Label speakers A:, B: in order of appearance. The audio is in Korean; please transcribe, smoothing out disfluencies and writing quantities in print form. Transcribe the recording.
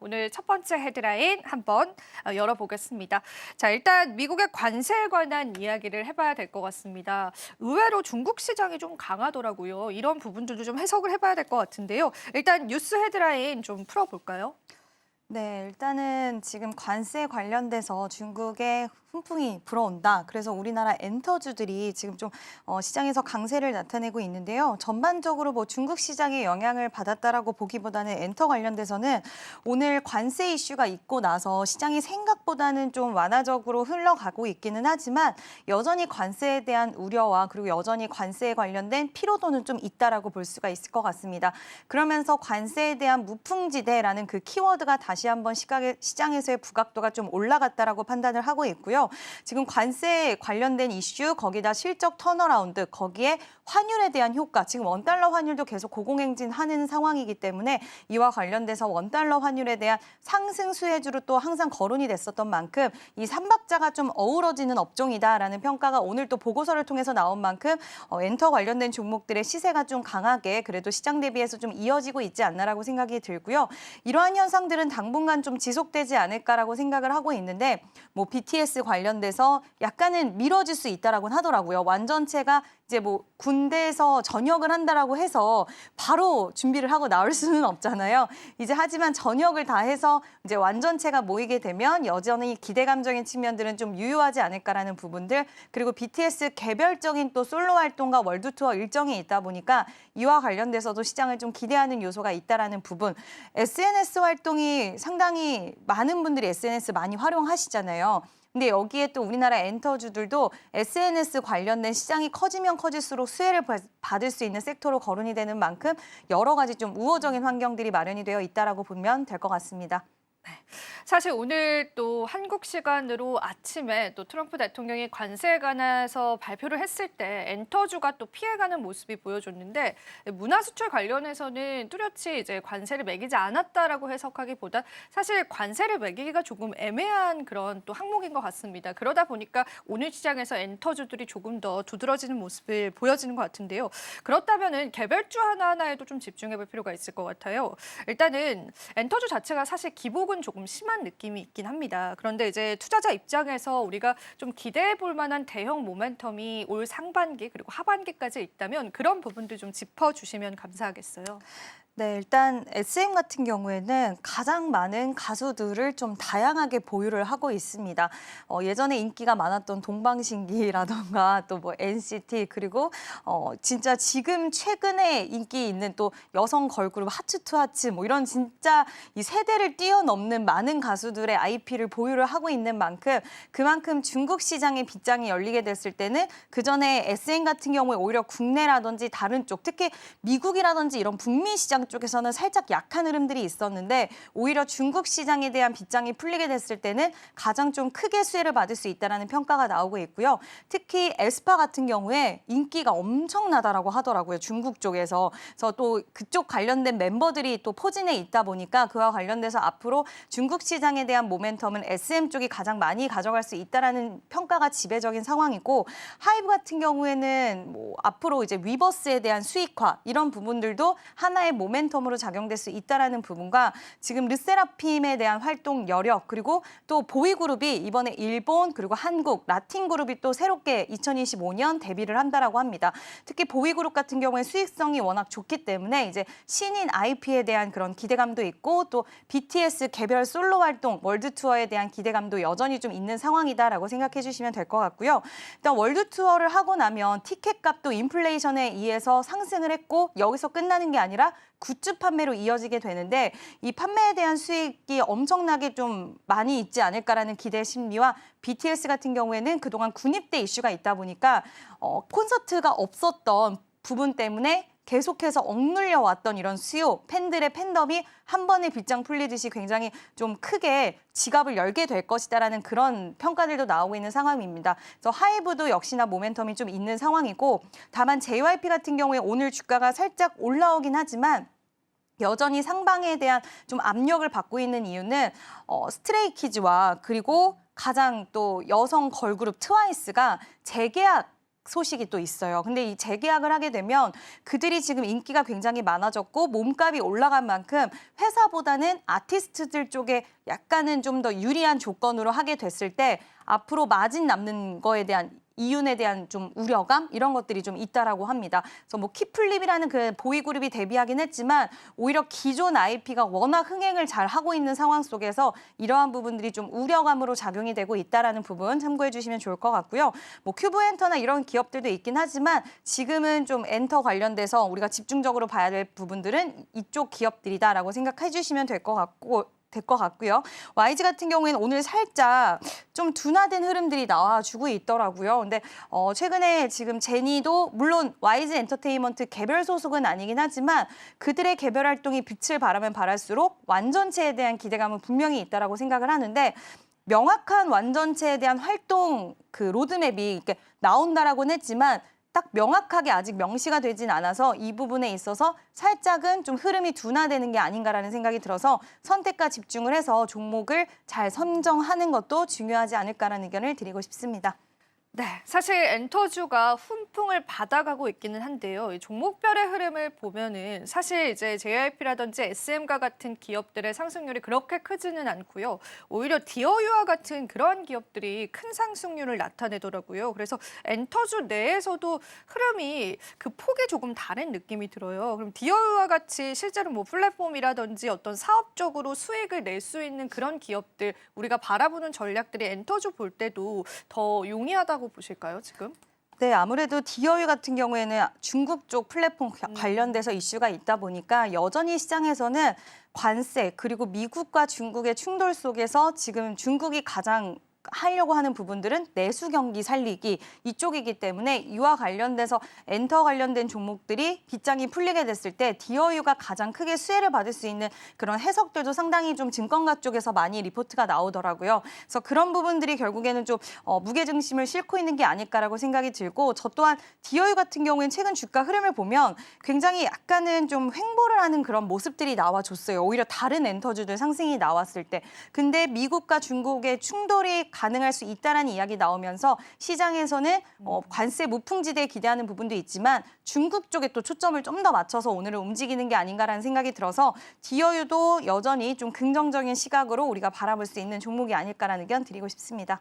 A: 오늘 첫 번째 헤드라인 한번 열어보겠습니다. 자, 일단 미국의 관세에 관한 이야기를 해봐야 될 것 같습니다. 의외로 중국 시장이 좀 강하더라고요. 이런 부분들도 좀 해석을 해봐야 될 것 같은데요. 일단 뉴스 헤드라인 좀 풀어볼까요?
B: 네, 일단은 지금 관세 관련돼서 중국의 훈풍이 불어온다. 그래서 우리나라 엔터주들이 지금 좀 시장에서 강세를 나타내고 있는데요. 전반적으로 뭐 중국 시장에 영향을 받았다라고 보기보다는 엔터 관련돼서는 오늘 관세 이슈가 있고 나서 시장이 생각보다는 좀 완화적으로 흘러가고 있기는 하지만 여전히 관세에 대한 우려와 그리고 여전히 관세에 관련된 피로도는 좀 있다라고 볼 수가 있을 것 같습니다. 그러면서 관세에 대한 무풍지대라는 그 키워드가 다시 한번 시장에서의 부각도가 좀 올라갔다라고 판단을 하고 있고요. 지금 관세에 관련된 이슈, 거기다 실적 턴어라운드, 거기에 환율에 대한 효과, 지금 원달러 환율도 계속 고공행진하는 상황이기 때문에 이와 관련돼서 원달러 환율에 대한 상승 수혜주로 또 항상 거론이 됐었던 만큼 이 삼박자가 좀 어우러지는 업종이다라는 평가가 오늘 또 보고서를 통해서 나온 만큼 엔터 관련된 종목들의 시세가 좀 강하게 그래도 시장 대비해서 좀 이어지고 있지 않나라고 생각이 들고요. 이러한 현상들은 당분간 좀 지속되지 않을까라고 생각을 하고 있는데 뭐 BTS 관련돼서 약간은 미뤄질 수 있다라고는 하더라고요. 완전체가 이제 뭐 군대에서 전역을 한다라고 해서 바로 준비를 하고 나올 수는 없잖아요. 이제 하지만 전역을 다 해서 이제 완전체가 모이게 되면 여전히 기대감적인 측면들은 좀 유효하지 않을까라는 부분들, 그리고 BTS 개별적인 또 솔로 활동과 월드 투어 일정이 있다 보니까 이와 관련돼서도 시장을 좀 기대하는 요소가 있다라는 부분. SNS 활동이 상당히 많은 분들이 SNS 많이 활용하시잖아요. 근데 여기에 또 우리나라 엔터주들도 SNS 관련된 시장이 커지면 커질수록 수혜를 받을 수 있는 섹터로 거론이 되는 만큼 여러 가지 좀 우호적인 환경들이 마련이 되어 있다라고 보면 될 것 같습니다.
A: 네. 사실 오늘 또 한국 시간으로 아침에 또 트럼프 대통령이 관세에 관해서 발표를 했을 때 엔터주가 또 피해가는 모습이 보여줬는데 문화 수출 관련해서는 뚜렷이 이제 관세를 매기지 않았다라고 해석하기보다 사실 관세를 매기기가 조금 애매한 그런 또 항목인 것 같습니다. 그러다 보니까 오늘 시장에서 엔터주들이 조금 더 두드러지는 모습을 보여지는 것 같은데요. 그렇다면은 개별주 하나하나에도 좀 집중해볼 필요가 있을 것 같아요. 일단은 엔터주 자체가 사실 기복은 조금 심한 느낌이 있긴 합니다. 그런데 이제 투자자 입장에서 우리가 좀 기대해 볼 만한 대형 모멘텀이 올 상반기 그리고 하반기까지 있다면 그런 부분들 좀 짚어주시면 감사하겠어요.
B: 네, 일단 SM 같은 경우에는 가장 많은 가수들을 좀 다양하게 보유를 하고 있습니다. 예전에 인기가 많았던 동방신기라던가 또 뭐 NCT 그리고 진짜 지금 최근에 인기 있는 또 여성 걸그룹 하츠투하츠 뭐 이런 진짜 이 세대를 뛰어넘는 많은 가수들의 IP를 보유를 하고 있는 만큼 그만큼 중국 시장의 빗장이 열리게 됐을 때는 그 전에 SM 같은 경우에 오히려 국내라든지 다른 쪽 특히 미국이라든지 이런 북미 시장 쪽에서는 살짝 약한 흐름들이 있었는데 오히려 중국 시장에 대한 빗장이 풀리게 됐을 때는 가장 좀 크게 수혜를 받을 수 있다는 평가가 나오고 있고요. 특히 에스파 같은 경우에 인기가 엄청나다라고 하더라고요. 중국 쪽에서. 그래서 또 그쪽 관련된 멤버들이 또 포진해 있다 보니까 그와 관련돼서 앞으로 중국 시장에 대한 모멘텀은 SM 쪽이 가장 많이 가져갈 수 있다는 평가가 지배적인 상황이고 하이브 같은 경우에는 뭐 앞으로 이제 위버스에 대한 수익화 이런 부분들도 하나의 모멘텀으로 작용될 수 있다는 부분과 지금 르세라핌에 대한 활동 여력 그리고 또 보이그룹이 이번에 일본 그리고 한국 라틴 그룹이 또 새롭게 2025년 데뷔를 한다라고 합니다. 특히 보이그룹 같은 경우에 수익성이 워낙 좋기 때문에 이제 신인 IP에 대한 그런 기대감도 있고 또 BTS 개별 솔로 활동 월드 투어에 대한 기대감도 여전히 좀 있는 상황이다라고 생각해 주시면 될 것 같고요. 일단 월드 투어를 하고 나면 티켓 값도 인플레이션에 의해서 상승을 했고 여기서 끝나는 게 아니라 굿즈 판매로 이어지게 되는데 이 판매에 대한 수익이 엄청나게 좀 많이 있지 않을까라는 기대 심리와 BTS 같은 경우에는 그동안 군입대 이슈가 있다 보니까 콘서트가 없었던 부분 때문에 계속해서 억눌려 왔던 이런 수요, 팬들의 팬덤이 한 번에 빗장 풀리듯이 굉장히 좀 크게 지갑을 열게 될 것이다라는 그런 평가들도 나오고 있는 상황입니다. 그래서 하이브도 역시나 모멘텀이 좀 있는 상황이고 다만 JYP 같은 경우에 오늘 주가가 살짝 올라오긴 하지만 여전히 상방에 대한 좀 압력을 받고 있는 이유는 스트레이키즈와 그리고 가장 또 여성 걸그룹 트와이스가 재계약 소식이 또 있어요. 근데 이 재계약을 하게 되면 그들이 지금 인기가 굉장히 많아졌고 몸값이 올라간 만큼 회사보다는 아티스트들 쪽에 약간은 좀 더 유리한 조건으로 하게 됐을 때 앞으로 마진 남는 거에 대한 이윤에 대한 좀 우려감 이런 것들이 좀 있다라고 합니다. 그래서 뭐 키플립이라는 그 보이그룹이 데뷔하긴 했지만 오히려 기존 IP가 워낙 흥행을 잘 하고 있는 상황 속에서 이러한 부분들이 좀 우려감으로 작용이 되고 있다라는 부분 참고해 주시면 좋을 것 같고요. 뭐 큐브엔터나 이런 기업들도 있긴 하지만 지금은 좀 엔터 관련돼서 우리가 집중적으로 봐야 될 부분들은 이쪽 기업들이다라고 생각해 주시면 될 것 같고요. YG 같은 경우에는 오늘 살짝 좀 둔화된 흐름들이 나와주고 있더라고요. 근데 최근에 지금 제니도 물론 YG 엔터테인먼트 개별 소속은 아니긴 하지만 그들의 개별 활동이 빛을 발하면 발할수록 완전체에 대한 기대감은 분명히 있다라고 생각을 하는데 명확한 완전체에 대한 활동 그 로드맵이 이렇게 나온다라고는 했지만 딱 명확하게 아직 명시가 되진 않아서 이 부분에 있어서 살짝은 좀 흐름이 둔화되는 게 아닌가라는 생각이 들어서 선택과 집중을 해서 종목을 잘 선정하는 것도 중요하지 않을까라는 의견을 드리고 싶습니다.
A: 네, 사실 엔터주가 훈풍을 받아가고 있기는 한데요. 이 종목별의 흐름을 보면은 사실 이제 JYP라든지 SM과 같은 기업들의 상승률이 그렇게 크지는 않고요. 오히려 디어유와 같은 그런 기업들이 큰 상승률을 나타내더라고요. 그래서 엔터주 내에서도 흐름이 그 폭이 조금 다른 느낌이 들어요. 그럼 디어유와 같이 실제로 뭐 플랫폼이라든지 어떤 사업적으로 수익을 낼 수 있는 그런 기업들 우리가 바라보는 전략들이 엔터주 볼 때도 더 용이하다고 보실까요, 지금?
B: 네, 아무래도 디어유 같은 경우에는 중국 쪽 플랫폼 관련돼서 이슈가 있다 보니까 여전히 시장에서는 관세 그리고 미국과 중국의 충돌 속에서 지금 중국이 가장 하려고 하는 부분들은 내수 경기 살리기 이쪽이기 때문에 이와 관련돼서 엔터 관련된 종목들이 빗장이 풀리게 됐을 때 디어유가 가장 크게 수혜를 받을 수 있는 그런 해석들도 상당히 좀 증권가 쪽에서 많이 리포트가 나오더라고요. 그래서 그런 부분들이 결국에는 좀 무게중심을 싣고 있는 게 아닐까라고 생각이 들고 저 또한 디어유 같은 경우에는 최근 주가 흐름을 보면 굉장히 약간은 좀 횡보를 하는 그런 모습들이 나와줬어요. 오히려 다른 엔터주들 상승이 나왔을 때. 근데 미국과 중국의 충돌이 가능할 수 있다라는 이야기 나오면서 시장에서는 관세 무풍지대에 기대하는 부분도 있지만 중국 쪽에 또 초점을 좀 더 맞춰서 오늘은 움직이는 게 아닌가라는 생각이 들어서 디어유도 여전히 좀 긍정적인 시각으로 우리가 바라볼 수 있는 종목이 아닐까라는 의견 드리고 싶습니다.